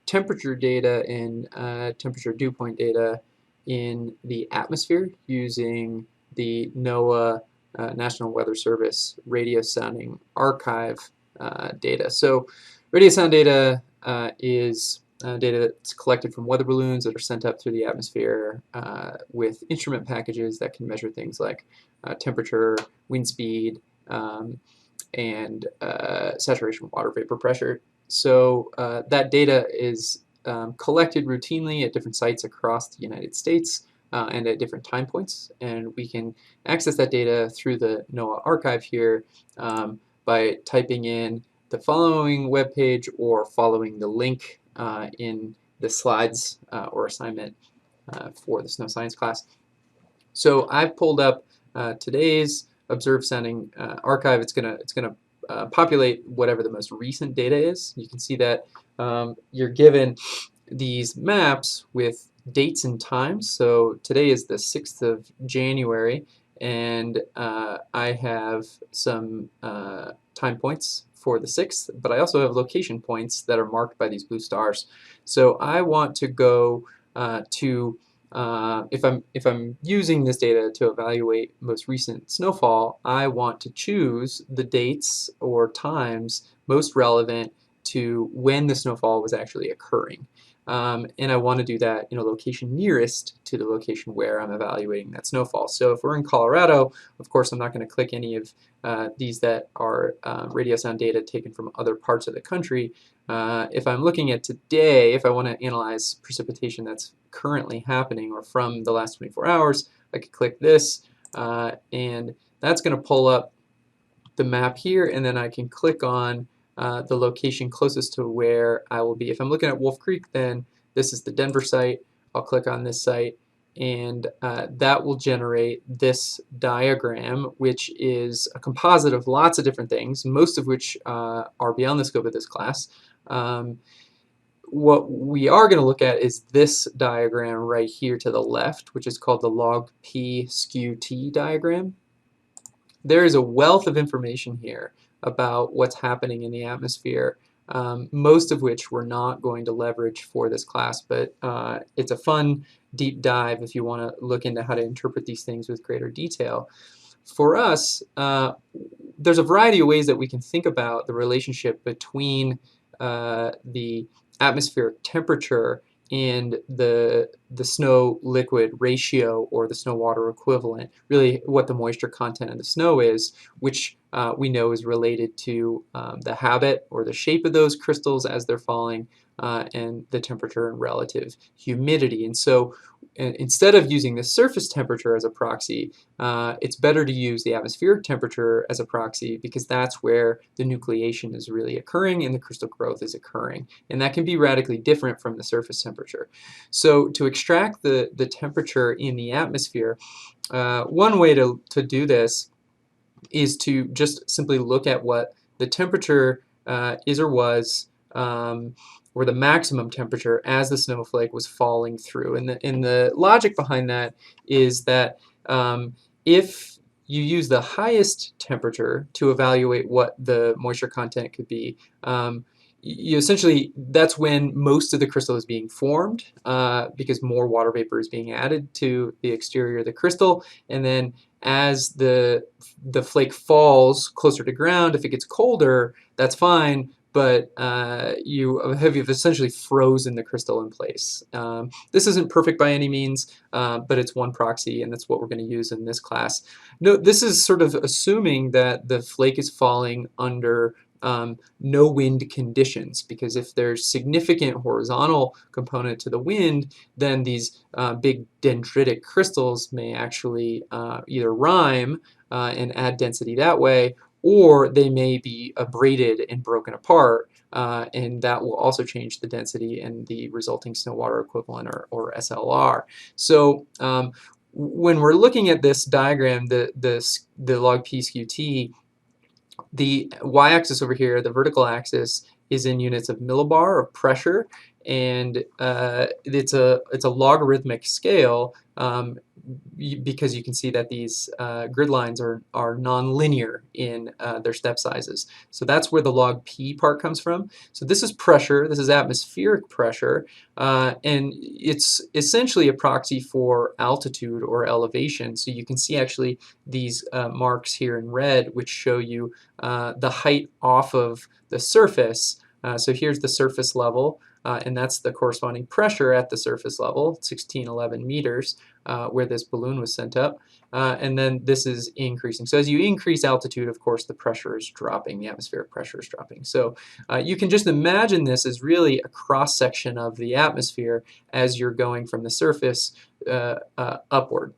temperature data and temperature dew point data in the atmosphere using the NOAA National Weather Service radio sounding archive data. So radio sound data is data that's collected from weather balloons that are sent up through the atmosphere with instrument packages that can measure things like temperature, wind speed, and saturation water vapor pressure. So that data is collected routinely at different sites across the United States and at different time points, and we can access that data through the NOAA archive here by typing in the following web page or following the link in the slides or assignment for the snow science class. So I've pulled up today's observed sounding archive. It's gonna populate whatever the most recent data is. You can see that you're given these maps with dates and times. So today is the 6th of January, and I have some time points for the 6th, but I also have location points that are marked by these blue stars. So I want to go to if I'm using this data to evaluate most recent snowfall, I want to choose the dates or times most relevant to when the snowfall was actually occurring. And I want to do that in a location nearest to the location where I'm evaluating that snowfall. So if we're in Colorado, of course I'm not going to click any of these that are radio sound data taken from other parts of the country. If I'm looking at today, if I want to analyze precipitation that's currently happening or from the last 24 hours, I could click this and that's going to pull up the map here, and then I can click on the location closest to where I will be. If I'm looking at Wolf Creek, then this is the Denver site. I'll click on this site, and that will generate this diagram, which is a composite of lots of different things, most of which are beyond the scope of this class. What we are going to look at is this diagram right here to the left, which is called the log P skew T diagram. There is a wealth of information here about what's happening in the atmosphere, most of which we're not going to leverage for this class, but it's a fun deep dive if you want to look into how to interpret these things with greater detail. For us, there's a variety of ways that we can think about the relationship between the atmospheric temperature and the snow liquid ratio or the snow water equivalent, really what the moisture content of the snow is, which we know is related to the habit or the shape of those crystals as they're falling and the temperature and relative humidity. And so instead of using the surface temperature as a proxy, it's better to use the atmospheric temperature as a proxy because that's where the nucleation is really occurring and the crystal growth is occurring. And that can be radically different from the surface temperature. So to extract the temperature in the atmosphere, one way to do this is to just simply look at what the temperature is or was or the maximum temperature as the snowflake was falling through. And the logic behind that is that if you use the highest temperature to evaluate what the moisture content could be, you essentially, that's when most of the crystal is being formed because more water vapor is being added to the exterior of the crystal. And then as the flake falls closer to ground, if it gets colder, that's fine, but you have essentially frozen the crystal in place. This isn't perfect by any means, but it's one proxy, and that's what we're going to use in this class. No, this is sort of assuming that the flake is falling under no wind conditions, because if there's significant horizontal component to the wind, then these big dendritic crystals may actually either rime and add density that way, or they may be abraded and broken apart, and that will also change the density and the resulting snow water equivalent, or SLR. So when we're looking at this diagram, the log P skew T, the y-axis over here, the vertical axis, is in units of millibar of pressure, and it's a logarithmic scale because you can see that these grid lines are nonlinear in their step sizes. So that's where the log P part comes from. So this is pressure, this is atmospheric pressure, and it's essentially a proxy for altitude or elevation. So you can see actually these marks here in red which show you the height off of the surface. So here's the surface level, and that's the corresponding pressure at the surface level, 1611 meters, where this balloon was sent up. And then this is increasing. So as you increase altitude, of course, the pressure is dropping, the atmospheric pressure is dropping. So you can just imagine this as really a cross-section of the atmosphere as you're going from the surface upward.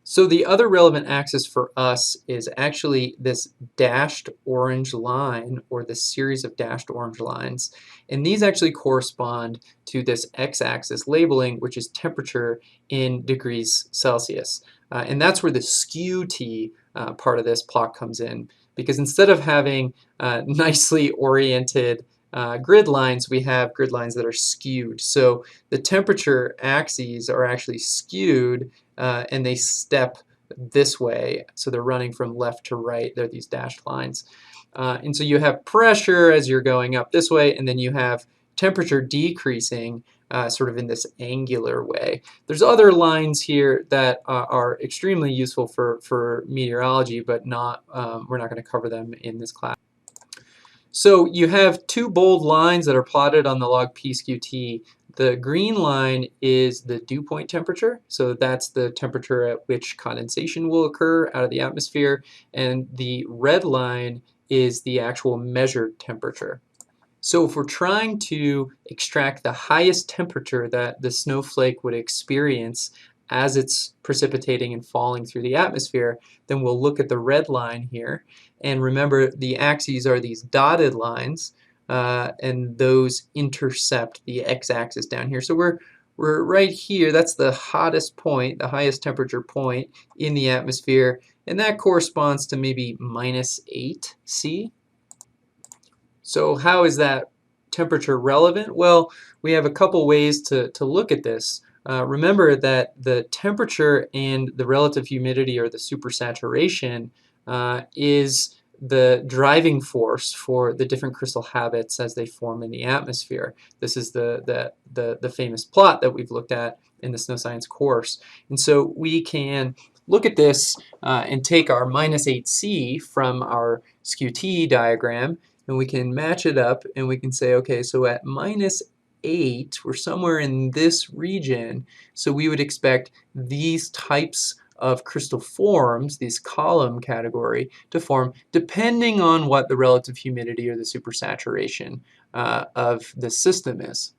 So the other relevant axis for us is actually this dashed orange line, or this series of dashed orange lines. And these actually correspond to this x-axis labeling, which is temperature in degrees Celsius. And that's where the skew-T part of this plot comes in. Because instead of having nicely oriented grid lines, we have grid lines that are skewed. So the temperature axes are actually skewed, and they step this way. So they're running from left to right. They're these dashed lines. And so you have pressure as you're going up this way, and then you have temperature decreasing sort of in this angular way. There's other lines here that are extremely useful for meteorology, but not we're not going to cover them in this class. So you have two bold lines that are plotted on the log P skew T. The green line is the dew point temperature, so that's the temperature at which condensation will occur out of the atmosphere, and the red line is the actual measured temperature. So if we're trying to extract the highest temperature that the snowflake would experience as it's precipitating and falling through the atmosphere, then we'll look at the red line here. And remember, the axes are these dotted lines, and those intercept the x-axis down here. So we're right here. That's the hottest point, the highest temperature point in the atmosphere, and that corresponds to maybe -8 C. So how is that temperature relevant? Well, we have a couple ways to look at this. Remember that the temperature and the relative humidity, or the supersaturation, is the driving force for the different crystal habits as they form in the atmosphere. This is the famous plot that we've looked at in the snow science course. And so we can look at this and take our -8C from our skew-T diagram, and we can match it up, and we can say, okay, so at -8, we're somewhere in this region, so we would expect these types of crystal forms, these column category, to form depending on what the relative humidity or the supersaturation of the system is.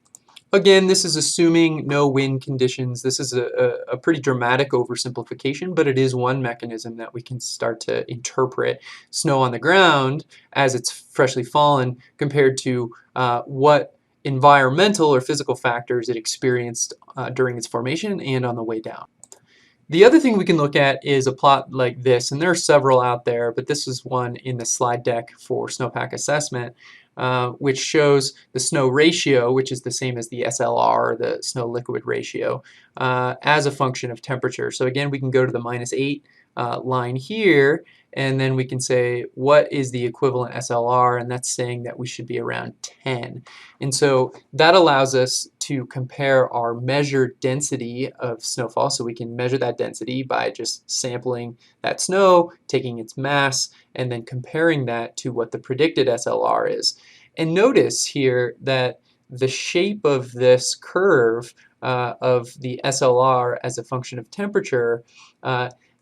Again, this is assuming no wind conditions. This is a pretty dramatic oversimplification, but it is one mechanism that we can start to interpret snow on the ground as it's freshly fallen compared to what environmental or physical factors it experienced during its formation and on the way down. The other thing we can look at is a plot like this, and there are several out there, but this is one in the slide deck for snowpack assessment, which shows the snow ratio, which is the same as the SLR, the snow liquid ratio, as a function of temperature. So again, we can go to the -8 line here, and then we can say what is the equivalent SLR, and that's saying that we should be around 10. And so that allows us to compare our measured density of snowfall. So we can measure that density by just sampling that snow, taking its mass, and then comparing that to what the predicted SLR is. And notice here that the shape of this curve of the SLR as a function of temperature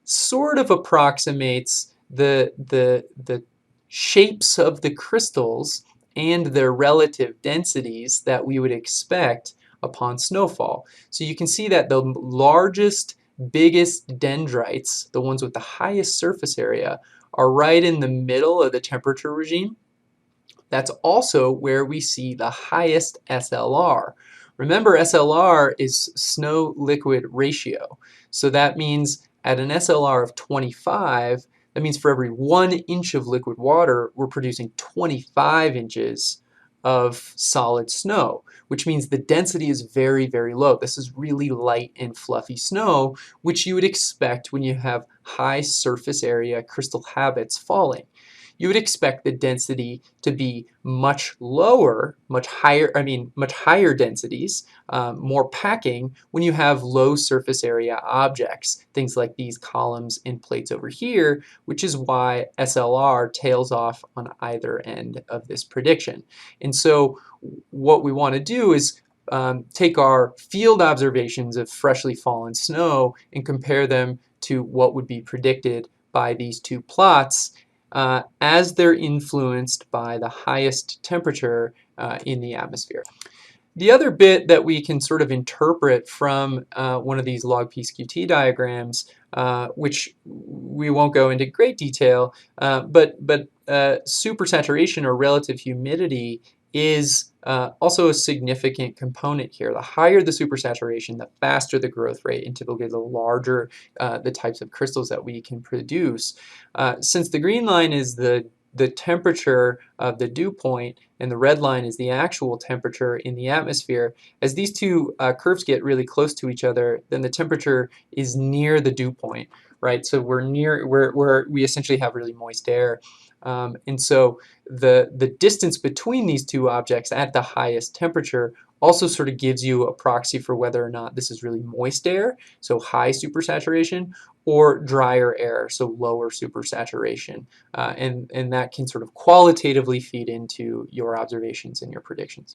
sort of approximates the shapes of the crystals and their relative densities that we would expect upon snowfall. So you can see that the largest, biggest dendrites, the ones with the highest surface area, are right in the middle of the temperature regime. That's also where we see the highest SLR. Remember, SLR is snow liquid ratio. So that means at an SLR of 25, that means for every 1 inch of liquid water, we're producing 25 inches of solid snow, which means the density is very, very low. This is really light and fluffy snow, which you would expect when you have high surface area crystal habits falling. You would expect the density to be much lower, much higher densities, more packing when you have low surface area objects, things like these columns and plates over here, which is why SLR tails off on either end of this prediction. And so what we want to do is take our field observations of freshly fallen snow and compare them to what would be predicted by these two plots as they're influenced by the highest temperature in the atmosphere. The other bit that we can sort of interpret from one of these log PSQT diagrams, which we won't go into great detail, but supersaturation or relative humidity is also a significant component here. The higher the supersaturation, the faster the growth rate, and typically the larger the types of crystals that we can produce. Since the green line is the temperature of the dew point and the red line is the actual temperature in the atmosphere, as these two curves get really close to each other, then the temperature is near the dew point, right? So we're near where we essentially have really moist air. And so the distance between these two objects at the highest temperature also sort of gives you a proxy for whether or not this is really moist air, so high supersaturation, or drier air, so lower supersaturation. And that can sort of qualitatively feed into your observations and your predictions.